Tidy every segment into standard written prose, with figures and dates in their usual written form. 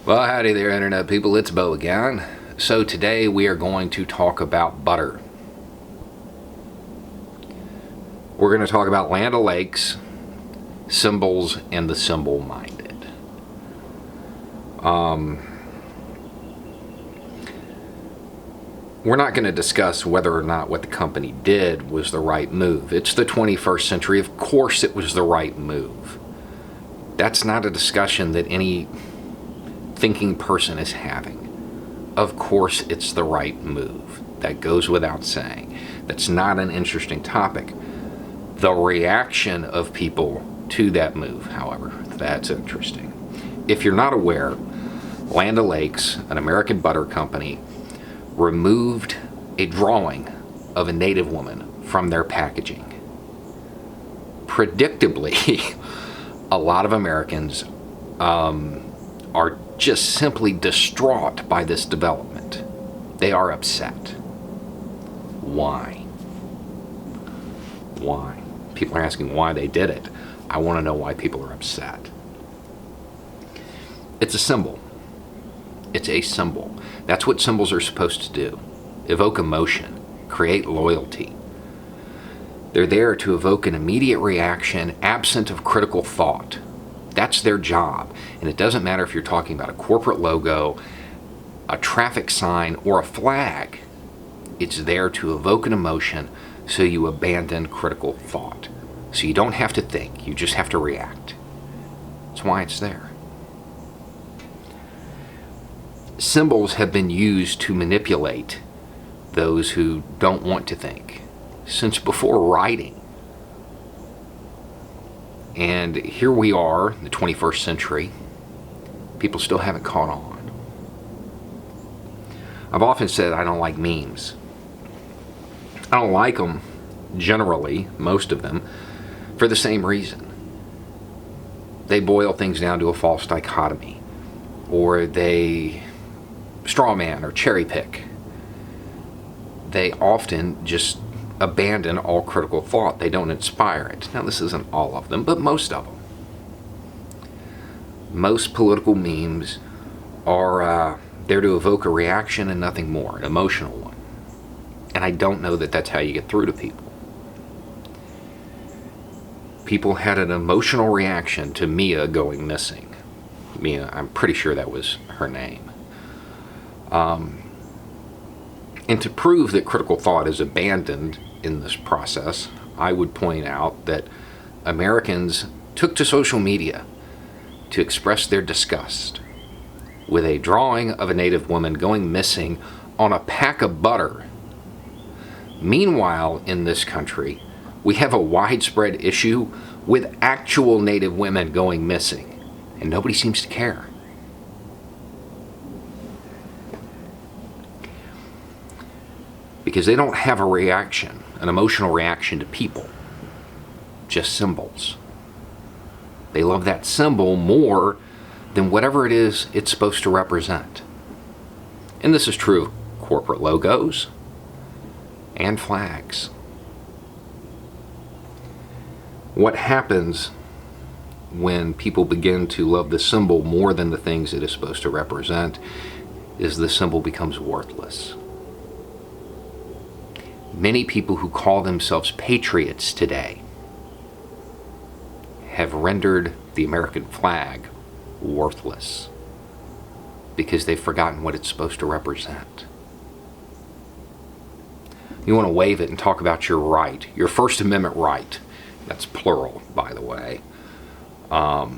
Well, howdy there, Internet people. It's Bo again. So today we are going to talk about butter. We're going to talk about Land O'Lakes, symbols, and the symbol-minded. We're not going to discuss whether or not what the company did was the right move. It's the 21st century. Of course it was the right move. That's not a discussion that any thinking person is having. Of course it's the right move. That goes without saying. That's not an interesting topic. The reaction of people to that move, however, that's interesting. If you're not aware, Land O'Lakes, an American butter company, removed a drawing of a native woman from their packaging. Predictably, a lot of Americans are just simply distraught by this development. They are upset. Why? Why? People are asking why they did it. I want to know why people are upset. It's a symbol. It's a symbol. That's what symbols are supposed to do. Evoke emotion, create loyalty. They're there to evoke an immediate reaction absent of critical thought. That's their job. And it doesn't matter if you're talking about a corporate logo, a traffic sign, or a flag. It's there to evoke an emotion so you abandon critical thought. So you don't have to think, you just have to react. That's why it's there. Symbols have been used to manipulate those who don't want to think since before writing. And here we are, the 21st century. People still haven't caught on. I've often said I don't like memes. I don't like them, generally, most of them, for the same reason. They boil things down to a false dichotomy, or they straw man or cherry pick. They often just abandon all critical thought. They don't inspire it. Now, this isn't all of them, but most of them. Most political memes are there to evoke a reaction and nothing more, an emotional one. And I don't know that that's how you get through to people. People had an emotional reaction to Mia going missing. Mia, I'm pretty sure that was her name. And to prove that critical thought is abandoned in this process, I would point out that Americans took to social media to express their disgust with a drawing of a native woman going missing on a pack of butter. Meanwhile, in this country, we have a widespread issue with actual native women going missing, and nobody seems to care. Because they don't have a reaction, an emotional reaction to people, just symbols. They love that symbol more than whatever it is it's supposed to represent. And this is true of corporate logos and flags. What happens when people begin to love the symbol more than the things it is supposed to represent is the symbol becomes worthless. Many people who call themselves patriots today have rendered the American flag worthless because they've forgotten what it's supposed to represent. You want to wave it and talk about your right, your First Amendment right. That's plural, by the way. I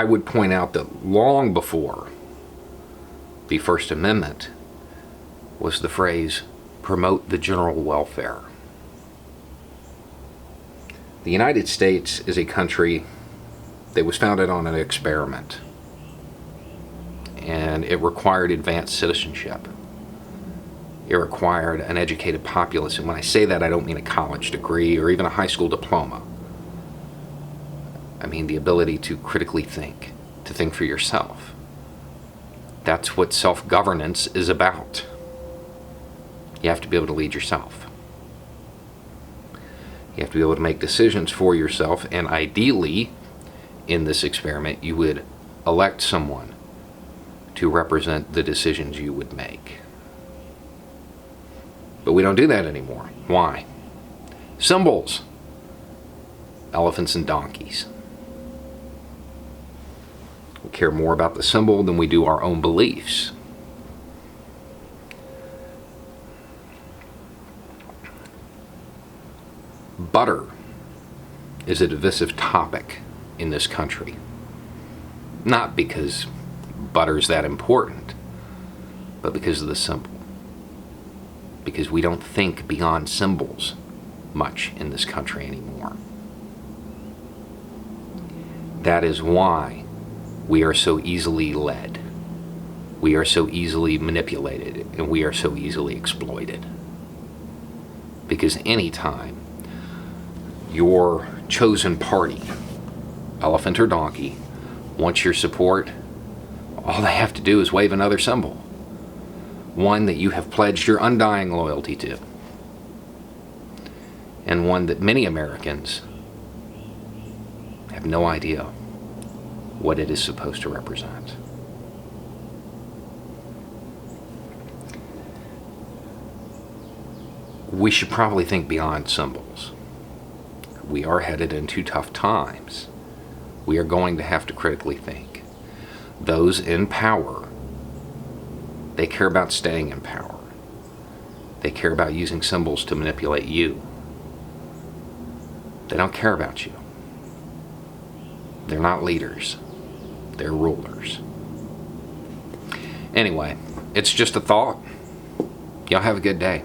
would point out that long before the First Amendment was the phrase, promote the general welfare. The United States is a country that was founded on an experiment, and it required advanced citizenship. It required an educated populace, and when I say that, I don't mean a college degree or even a high school diploma. I mean the ability to critically think, to think for yourself. That's what self-governance is about. You have to be able to lead yourself. You have to be able to make decisions for yourself, and ideally, in this experiment, you would elect someone to represent the decisions you would make. But we don't do that anymore. Why? Symbols. Elephants and donkeys. We care more about the symbol than we do our own beliefs. Butter is a divisive topic in this country. Not because butter's that important, but because of the symbol. Because we don't think beyond symbols much in this country anymore. That is why we are so easily led. We are so easily manipulated, and we are so easily exploited. Because anytime your chosen party, elephant or donkey, wants your support, all they have to do is wave another symbol. One that you have pledged your undying loyalty to. And one that many Americans have no idea what it is supposed to represent. We should probably think beyond symbols. We are headed into tough times. We are going to have to critically think. Those in power, they care about staying in power. They care about using symbols to manipulate you. They don't care about you. They're not leaders. They're rulers. Anyway, it's just a thought. Y'all have a good day.